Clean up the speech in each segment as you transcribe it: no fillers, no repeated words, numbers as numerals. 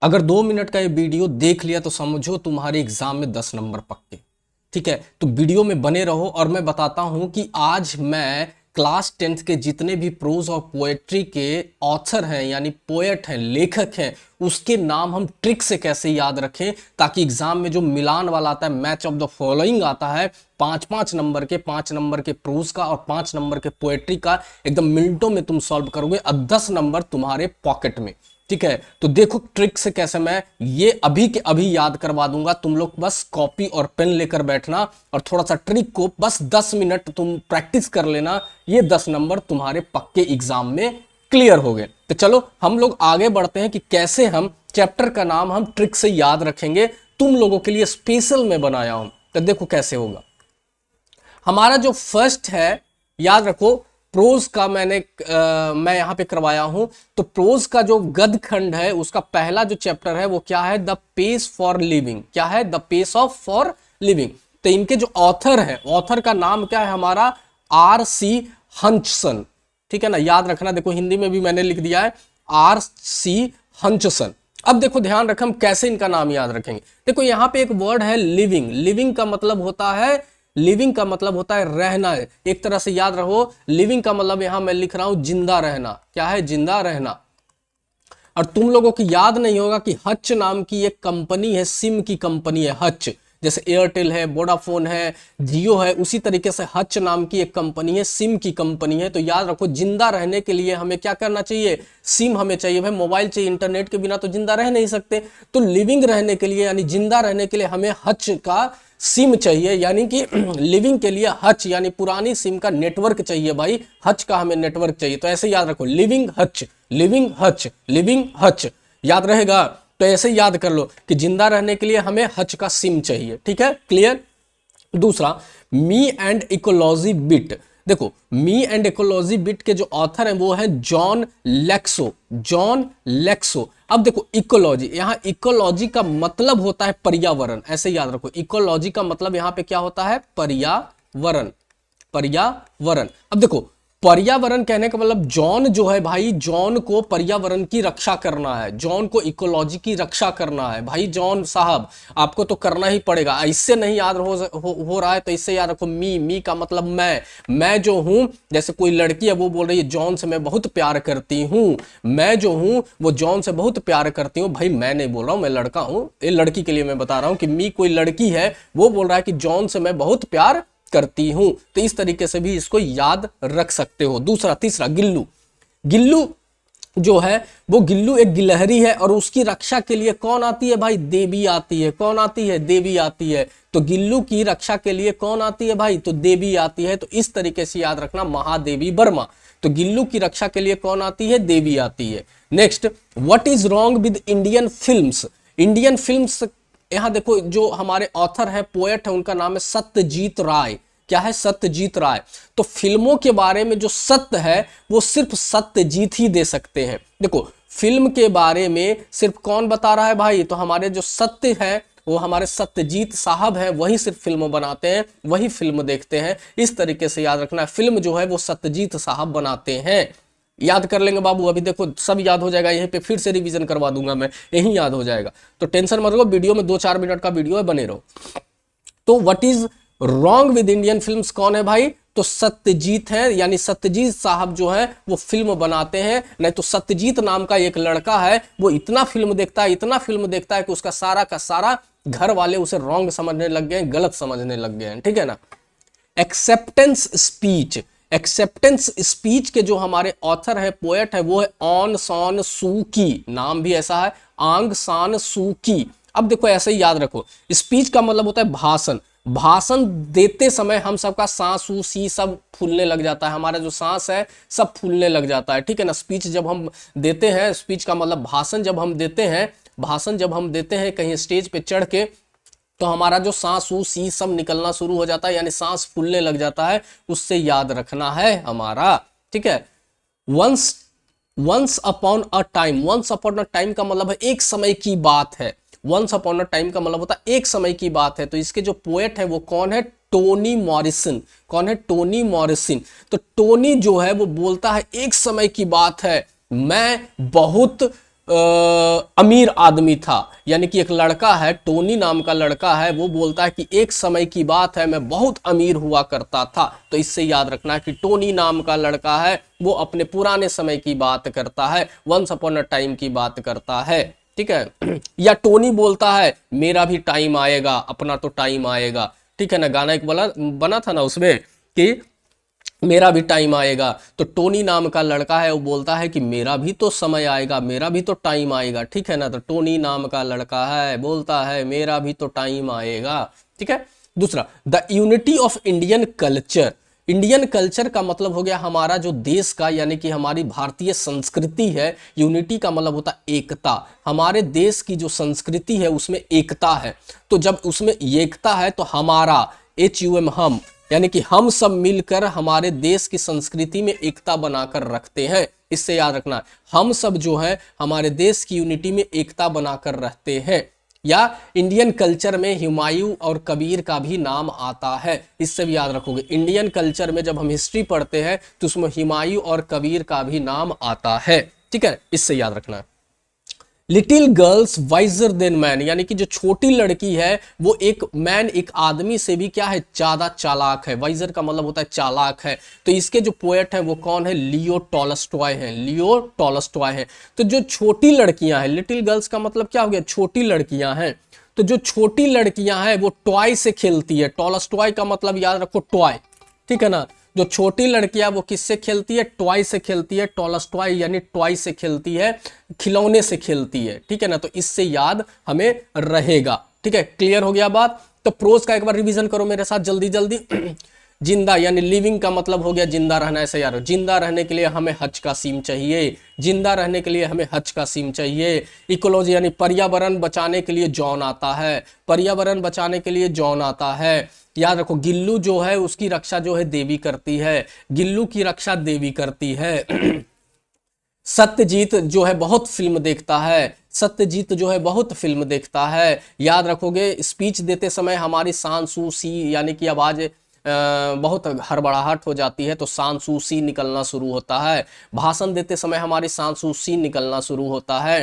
अगर 2 मिनट का ये वीडियो देख लिया तो समझो तुम्हारे एग्जाम में 10 नंबर पक्के। ठीक है, तो वीडियो में बने रहो और मैं बताता हूं कि आज मैं क्लास 10th के जितने भी प्रोज और पोएट्री के ऑथर हैं, यानी पोएट हैं, लेखक हैं, उसके नाम हम ट्रिक से कैसे याद रखें ताकि एग्जाम में जो मिलान वाला आता है, मैच ऑफ द फॉलोइंग आता है, 5-5 नंबर के, 5 नंबर के प्रोज का और 5 नंबर के पोएट्री का, एकदम मिनटों में तुम सॉल्व करोगे और 10 नंबर तुम्हारे पॉकेट में। ठीक है, तो देखो ट्रिक से कैसे मैं ये अभी के अभी याद करवा दूंगा। तुम लोग बस कॉपी और पेन लेकर बैठना और थोड़ा सा ट्रिक को बस 10 मिनट तुम प्रैक्टिस कर लेना, ये 10 नंबर तुम्हारे पक्के एग्जाम में क्लियर हो गए। तो चलो हम लोग आगे बढ़ते हैं कि कैसे हम चैप्टर का नाम हम ट्रिक से याद रखेंगे। तुम लोगों के लिए स्पेशल मैं बनाया हूं, तो देखो कैसे होगा। हमारा जो फर्स्ट है, याद रखो, प्रोज का मैं यहां पे करवाया हूं। तो प्रोज का जो गद्य खंड है उसका पहला जो चैप्टर है वो क्या है, द पेस फॉर लिविंग। क्या है, the pace of for living. तो इनके जो ऑथर है, ऑथर का नाम क्या है हमारा, R.C. हंचसन। ठीक है ना, याद रखना। देखो हिंदी में भी मैंने लिख दिया है R.C. हंचसन। अब देखो ध्यान रखें हम कैसे इनका नाम याद रखेंगे। देखो यहां पे एक वर्ड है लिविंग। लिविंग का मतलब होता है, लिविंग का मतलब होता है रहना है। एक तरह से याद रहो, लिविंग का मतलब यहां मैं लिख रहा हूं जिंदा रहना। क्या है, जिंदा रहना। और तुम लोगों को याद नहीं होगा कि हच नाम की एक कंपनी है, सिम की कंपनी है हच। जैसे एयरटेल है, वोडाफोन है, जियो है, उसी तरीके से हच नाम की एक कंपनी है, सिम की कंपनी है। तो याद रखो जिंदा रहने के लिए हमें क्या करना चाहिए, सिम हमें चाहिए। भाई मोबाइल चाहिए, इंटरनेट के बिना तो जिंदा रह नहीं सकते। तो लिविंग रहने के लिए यानी जिंदा रहने के लिए हमें हच का सिम चाहिए, यानी कि लिविंग के लिए हच यानी पुरानी सिम का नेटवर्क चाहिए। भाई हच का हमें नेटवर्क चाहिए। तो ऐसे याद रखो, living Hutch, living Hutch, living Hutch, याद रहेगा। तो ऐसे याद कर लो कि जिंदा रहने के लिए हमें हच का सिम चाहिए। ठीक है, क्लियर। दूसरा, मी एंड इकोलॉजी बिट। देखो मी एंड इकोलॉजी बिट के जो ऑथर हैं वो है जॉन लेक्सो। जॉन लेक्सो। अब देखो इकोलॉजी, यहां इकोलॉजी का मतलब होता है पर्यावरण। ऐसे याद रखो, इकोलॉजी का मतलब यहां पे क्या होता है, पर्यावरण। पर्यावरण। अब देखो पर्यावरण कहने का मतलब जॉन जो है भाई, जॉन को पर्यावरण की रक्षा करना है, जॉन को इकोलॉजी की रक्षा करना है। भाई जॉन साहब आपको तो करना ही पड़ेगा। इससे नहीं याद हो रहा है तो इससे याद रखो, मी का मतलब मैं जो हूं, जैसे कोई लड़की है वो बोल रही है जॉन से मैं बहुत प्यार करती हूं, मैं जो हूं वो जॉन से बहुत प्यार करती हूं। भाई मैं नहीं बोल रहा हूं, मैं लड़का हूं, ये लड़की के लिए मैं बता रहा हूं कि मी कोई लड़की है वो बोल रहा है कि जॉन से मैं बहुत प्यार करती हूं। तो इस तरीके से भी इसको याद रख सकते हो। दूसरा, तीसरा, गिल्लू। गिल्लू जो है वो, गिल्लू एक गिलहरी है और उसकी रक्षा के लिए कौन आती है भाई, देवी आती है। कौन आती है, देवी आती है। तो गिल्लू की रक्षा के लिए कौन आती है भाई, तो देवी आती है। तो इस तरीके से याद रखना, महादेवी वर्मा। तो गिल्लू की रक्षा के लिए कौन आती है, देवी आती है। Next, what is wrong with Indian films. Indian films, यहां देखो जो हमारे ऑथर है, पोएट है, उनका नाम है सत्यजीत राय। क्या है, सत्यजीत राय। तो फिल्मों के बारे में जो सत्य है वो सिर्फ सत्यजीत ही दे सकते हैं। देखो फिल्म के बारे में सिर्फ कौन बता रहा है भाई, तो हमारे जो सत्य है वो हमारे सत्यजीत साहब हैं, वही सिर्फ फिल्म बनाते हैं, वही फिल्म देखते हैं। इस तरीके से याद रखना, फिल्म जो है वो सत्यजीत साहब बनाते हैं। याद कर लेंगे बाबू, अभी देखो सब याद हो जाएगा, यहीं पे फिर से रिवीजन करवा दूंगा मैं, यही याद हो जाएगा। तो टेंशन मत लो, वीडियो में 2-4 मिनट का वीडियो है, बने रहो। तो what is wrong with Indian films कौन है भाई, तो सत्यजीत है, यानी सत्यजीत साहब जो है वो फिल्म बनाते हैं। नहीं तो सत्यजीत नाम का एक लड़का है, वो इतना फिल्म देखता है, इतना फिल्म देखता है कि उसका सारा का सारा घर वाले उसे रॉन्ग समझने लग गए, गलत समझने लग गए हैं। ठीक है ना। Acceptance speech. एक्सेप्टेंस स्पीच के जो हमारे ऑथर है, पोएट है, वो है ऑन सान सू की। नाम भी ऐसा है, आंग सान सू की। अब देखो ऐसे ही याद रखो, स्पीच का मतलब होता है भाषण। भाषण देते समय हम सबका सांस सी सब फूलने लग जाता है, हमारा जो सांस है सब फूलने लग जाता है। ठीक है ना। स्पीच जब हम देते हैं, स्पीच का मतलब भाषण जब हम देते हैं, भाषण जब हम देते हैं कहीं स्टेज पे चढ़ के, तो हमारा जो सांस सी सब निकलना शुरू हो जाता है, यानी सांस फूलने लग जाता है। उससे याद रखना है हमारा। ठीक है। Once once upon a time. Once upon a time का मतलब है एक समय की बात है। वंस अपॉन अ टाइम का मतलब होता है एक समय की बात है। तो इसके जो पोएट है वो कौन है, टोनी मॉरिसन। कौन है, टोनी मॉरिसन। तो टोनी जो है वो बोलता है एक समय की बात है, मैं बहुत अमीर आदमी था, यानी कि एक लड़का है, टोनी नाम का लड़का है, वो बोलता है कि एक समय की बात है मैं बहुत अमीर हुआ करता था। तो इससे याद रखना कि टोनी नाम का लड़का है वो अपने पुराने समय की बात करता है, वंस अपॉन अ टाइम की बात करता है, ठीक है। या टोनी बोलता है मेरा भी टाइम आएगा, अपना तो टाइम आएगा, ठीक है ना, गाना एक बना था ना उसमें कि मेरा भी टाइम आएगा। तो टोनी नाम का लड़का है वो बोलता है कि मेरा भी तो समय आएगा, मेरा भी तो टाइम आएगा, ठीक है ना। तो टोनी नाम का लड़का है बोलता है मेरा भी तो टाइम आएगा, ठीक है। दूसरा, the unity of Indian culture. Indian culture का मतलब हो गया हमारा जो देश का, यानी कि हमारी भारतीय संस्कृति है। यूनिटी का मतलब होता है एकता। हमारे देश की जो संस्कृति है उसमें एकता है। तो जब उसमें एकता है तो हमारा HUM हम, यानी कि हम सब मिलकर हमारे देश की संस्कृति में एकता बनाकर रखते हैं। इससे याद रखना, हम सब जो है हमारे देश की यूनिटी में एकता बनाकर रखते हैं। या इंडियन कल्चर में हुमायूं और कबीर का भी नाम आता है, इससे भी याद रखोगे। इंडियन कल्चर में जब हम हिस्ट्री पढ़ते हैं तो उसमें हुमायूं और कबीर का भी नाम आता है, ठीक है, इससे याद रखना। Little girls visor then man, यानी कि जो छोटी लड़की है वो एक मैन, एक आदमी से भी क्या है, ज्यादा चालाक है। वाइजर का मतलब होता है चालाक है। तो इसके जो पोएट है वो कौन है, लियो टॉलस्टॉय है, लियो टॉलस्टॉय है। तो जो छोटी लड़कियां हैं, लिटिल गर्ल्स का मतलब क्या हो गया, छोटी लड़कियां हैं। तो जो छोटी लड़कियां हैं वो टॉय से खेलती है। टॉलस्टॉय का मतलब याद रखो टॉय, ठीक है ना। जो छोटी लड़कियां वो किससे खेलती है, टॉय से खेलती है। टॉलस्टॉय यानी टॉय से खेलती है, खिलौने से खेलती है, ठीक है ना। तो इससे याद हमें रहेगा, ठीक है। क्लियर हो गया बात। तो प्रोज का एक बार रिवीजन करो मेरे साथ जल्दी जल्दी। जिंदा यानी लिविंग का मतलब हो गया जिंदा रहना। ऐसे यार, जिंदा रहने के लिए हमें हज का सीम चाहिए, जिंदा रहने के लिए हमें हज का सीम चाहिए। इकोलॉजी यानी पर्यावरण बचाने के लिए जॉन आता है, पर्यावरण बचाने के लिए जॉन आता है। याद रखो, गिल्लू जो है उसकी रक्षा जो है देवी करती है, गिल्लू की रक्षा देवी करती है। सत्यजीत जो है बहुत फिल्म देखता है, सत्यजीत जो है बहुत फिल्म देखता है। याद रखोगे, स्पीच देते समय हमारी सांसूसी यानी कि आवाज बहुत हड़बड़ाहट हो जाती है तो सांसूसी निकलना शुरू होता है। भाषण देते समय हमारी सांसूसी निकलना शुरू होता है।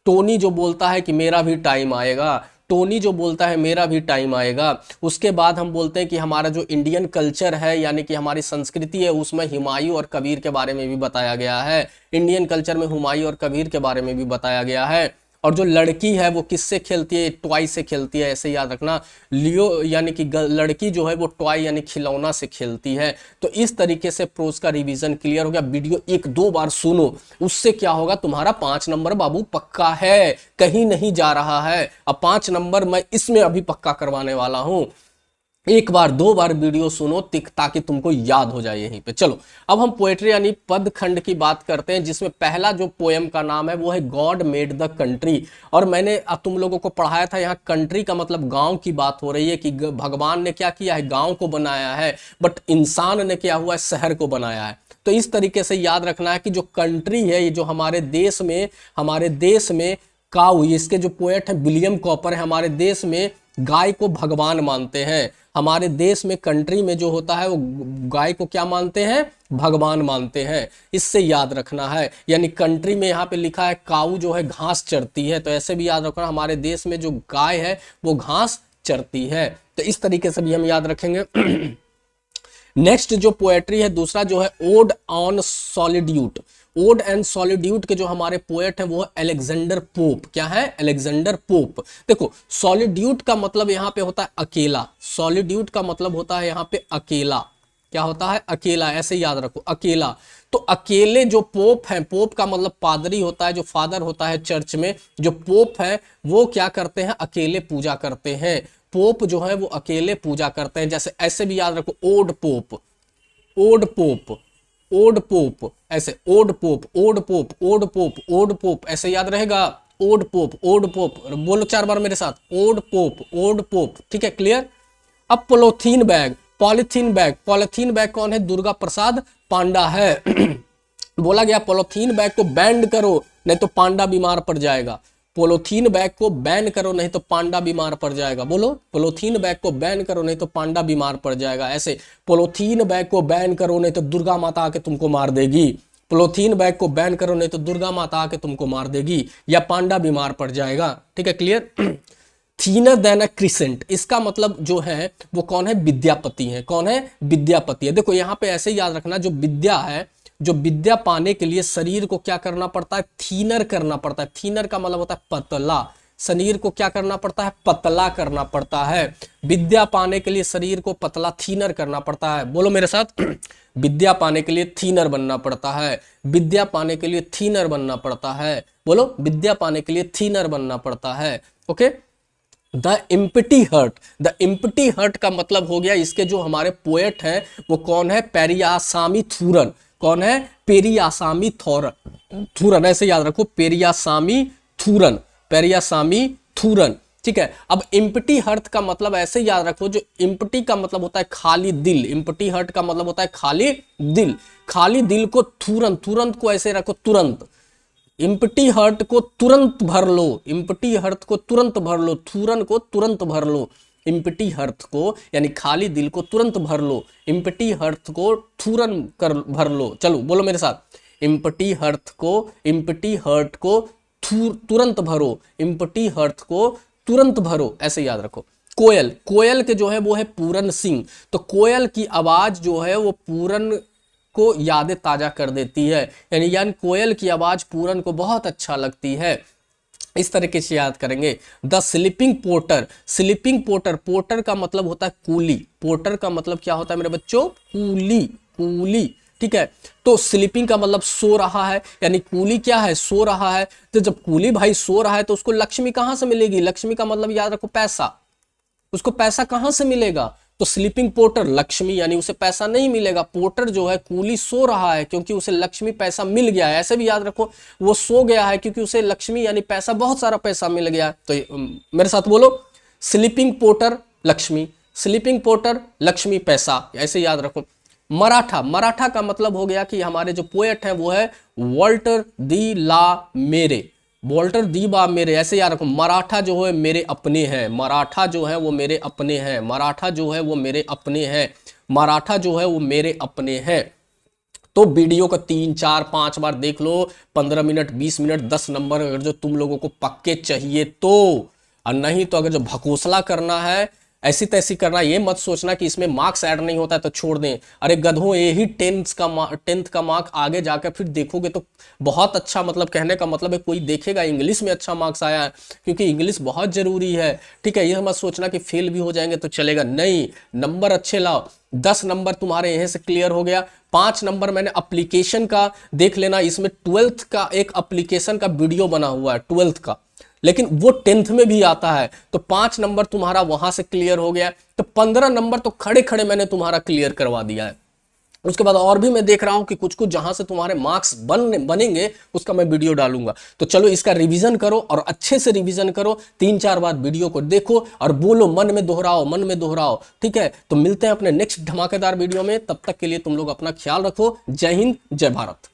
टोनी जो बोलता है कि मेरा भी टाइम आएगा, टोनी जो बोलता है मेरा भी टाइम आएगा। उसके बाद हम बोलते हैं कि हमारा जो इंडियन कल्चर है यानी कि हमारी संस्कृति है उसमें हुमायूं और कबीर के बारे में भी बताया गया है। इंडियन कल्चर में हुमायूं और कबीर के बारे में भी बताया गया है। और जो लड़की है वो किससे खेलती है, टॉय से खेलती है, ऐसे याद रखना। लियो यानी कि लड़की जो है वो टॉय यानी खिलौना से खेलती है। तो इस तरीके से प्रोज का रिवीजन क्लियर हो गया। वीडियो एक दो बार सुनो, उससे क्या होगा, तुम्हारा 5 नंबर बाबू पक्का है, कहीं नहीं जा रहा है। अब 5 नंबर मैं इसमें अभी पक्का करवाने वाला हूं। एक बार दो बार वीडियो सुनो ताकि तुमको याद हो जाए यहीं पे। चलो अब हम पोएट्री यानी पद खंड की बात करते हैं, जिसमें पहला जो पोएम का नाम है वो है गॉड मेड द कंट्री। और मैंने अब तुम लोगों को पढ़ाया था, यहाँ कंट्री का मतलब गांव की बात हो रही है कि भगवान ने क्या किया है, गांव को बनाया है, बट इंसान ने क्या हुआ है, शहर को बनाया है। तो इस तरीके से याद रखना है कि जो कंट्री है, ये जो हमारे देश में काऊ, इसके जो पोएट है विलियम कॉपर है, हमारे देश में गाय को भगवान मानते हैं। हमारे देश में कंट्री में जो होता है वो गाय को क्या मानते हैं, भगवान मानते हैं। इससे याद रखना है। यानी कंट्री में यहाँ पे लिखा है काऊ जो है घास चरती है, तो ऐसे भी याद रखना हमारे देश में जो गाय है वो घास चरती है। तो इस तरीके से भी हम याद रखेंगे। नेक्स्ट जो पोएट्री है दूसरा जो है ओड ऑन सॉलिड्यूट। ओड एंड सॉलिड्यूट के जो हमारे पोएट है वो है अलेक्जेंडर पोप। क्या है, अलेक्जेंडर पोप। देखो सॉलिड्यूट का मतलब यहाँ पे होता है अकेला, सॉलिड्यूट का मतलब होता है यहाँ पे अकेला। क्या होता है, अकेला, ऐसे याद रखो, अकेला। तो अकेले जो पोप है, पोप का मतलब पादरी होता है, जो फादर होता है चर्च में, जो पोप है वो क्या करते हैं, अकेले पूजा करते हैं। पोप जो है वो अकेले पूजा करते हैं। जैसे ऐसे भी याद रखो, ओड पोप, ओड पोप, ओड पोप, ऐसे ओड पोप, ओड पोप, ओड पोप, ओड पोप, ऐसे याद रहेगा। ओड पोप, ओड पोप, बोलो 4 बार मेरे साथ, ओड पोप, ओड पोप, ठीक है, क्लियर। अब polythene bag, polythene bag, polythene bag कौन है, दुर्गा प्रसाद पांडा है। बोला गया पॉलिथीन बैग को बैंड करो नहीं तो पांडा बीमार पड़ जाएगा। पोलोथीन बैग को बैन करो नहीं तो पांडा बीमार पड़ जाएगा। बोलो, पोलोथीन बैग को बैन करो नहीं तो पांडा बीमार पड़ जाएगा। ऐसे पोलोथीन बैग को बैन करो नहीं तो दुर्गा माता आके तुमको मार देगी। पॉलीथीन बैग को बैन करो, नहीं तो दुर्गा माता आके तुमको मार देगी या पांडा बीमार पड़ जाएगा। ठीक है, क्लियर। थीनर देन अ क्रिसेंट, इसका मतलब जो है वो कौन है, विद्यापति है। कौन है, विद्यापति है। देखो यहाँ पे ऐसे ही याद रखना, जो विद्या है, जो विद्या पाने के लिए शरीर को क्या करना पड़ता है, थीनर करना पड़ता है। थीनर का मतलब होता है पतला, शरीर को क्या करना पड़ता है, पतला करना पड़ता है। विद्या पाने के लिए शरीर को पतला, थीनर करना पड़ता है। बोलो मेरे साथ, विद्या पाने के लिए थीनर बनना पड़ता है। विद्या पाने के लिए थीनर बनना पड़ता है। बोलो, विद्या पाने के लिए थीनर बनना पड़ता है। Okay. The empty heart, the empty heart का मतलब हो गया, इसके जो हमारे पोएट हैं वो कौन है, पेरियासामी थूरन। कौन है, पेरियासामी थूरन, ऐसे याद रखो, पेरियासामी थूरन, पेरियासामी थूरन। ठीक है। अब इम्पटी हर्ट का मतलब ऐसे याद रखो, जो इम्पटी का मतलब होता है खाली दिल, इम्पटी हर्ट का मतलब होता है खाली दिल। खाली दिल को थूरन, तुरंत को ऐसे रखो, तुरंत। इम्पटी हर्ट को तुरंत भर लो, इम्पटी हर्ट को तुरंत भर लो, थूरन को तुरंत भर लो। इम्पटी हर्ट को यानी खाली दिल को तुरंत भर लो, इम्पटी हर्ट को थूरन कर भर लो। चलो बोलो मेरे साथ, इम्पटी हर्ट को, इम्पटी हर्ट को तुरंत भरो, इम्पटी हर्ट को तुरंत भरो, ऐसे याद रखो। कोयल, कोयल के जो है वो है पूरन सिंह। तो कोयल की आवाज जो है वो पूरन को यादें ताजा कर देती है, यानी कोयल की आवाज पूरन को बहुत अच्छा लगती है। इस तरीके से याद करेंगे। The sleeping porter, sleeping porter, porter का मतलब होता है कूली। पोर्टर का मतलब क्या होता है मेरे बच्चों, कूली, कूली। ठीक है। तो स्लीपिंग का मतलब सो रहा है, यानी कूली क्या है, सो रहा है। तो जब कूली भाई सो रहा है तो उसको लक्ष्मी कहां से मिलेगी, लक्ष्मी का मतलब याद रखो पैसा, उसको पैसा कहां से मिलेगा, तो स्लीपिंग पोर्टर लक्ष्मी, यानी उसे पैसा नहीं मिलेगा। पोर्टर जो है कूली सो रहा है क्योंकि उसे लक्ष्मी पैसा मिल गया है, ऐसे भी याद रखो, वो सो गया है क्योंकि उसे लक्ष्मी यानी पैसा, बहुत सारा पैसा मिल गया। तो मेरे साथ बोलो, sleeping porter Lakshmi, sleeping porter Lakshmi पैसा, ऐसे याद रखो। मराठा, मराठा का मतलब हो गया कि हमारे जो पोएट है वो है वॉल्टर दी ला मेरे, वॉल्टर दी बा मेरे, ऐसे याद रखो। मराठा जो है मेरे अपने हैं, मराठा जो है वो मेरे अपने हैं, मराठा जो है वो मेरे अपने हैं, मराठा जो है वो मेरे अपने हैं। तो वीडियो को 3 4 5 बार देख लो, 15 मिनट 20 मिनट 10 नंबर अगर जो तुम लोगों को पक्के चाहिए तो, और नहीं तो अगर जो भकोसला करना है, ऐसी तैसी करना, ये मत सोचना कि इसमें मार्क्स ऐड नहीं होता है तो छोड़ दें। अरे गधों, यही 10th का मार्क आगे जाकर फिर देखोगे तो बहुत अच्छा, मतलब कहने का मतलब है कोई देखेगा इंग्लिश में अच्छा मार्क्स आया है, क्योंकि इंग्लिश बहुत जरूरी है। ठीक है, यह मत सोचना कि फेल भी हो जाएंगे तो चलेगा, नहीं, नंबर अच्छे लाओ। 10 नंबर तुम्हारे यहीं से क्लियर हो गया। 5 नंबर मैंने एप्लीकेशन का देख लेना, इसमें 12th का एक एप्लीकेशन का वीडियो बना हुआ है 12th का, लेकिन वो 10th में भी आता है। तो 5 नंबर तुम्हारा वहां से क्लियर हो गया, तो 15 नंबर तो खड़े खड़े मैंने तुम्हारा क्लियर करवा दिया है। उसके बाद और भी मैं देख रहा हूं कि कुछ कुछ जहां से तुम्हारे मार्क्स बनेंगे उसका मैं वीडियो डालूंगा। तो चलो इसका रिवीजन करो और अच्छे से रिवीजन करो, 3-4 बार वीडियो को देखो और बोलो, मन में दोहराओ, मन में दोहराओ। ठीक है, तो मिलते हैं अपने नेक्स्ट धमाकेदार वीडियो में, तब तक के लिए तुम लोग अपना ख्याल रखो। जय हिंद, जय भारत।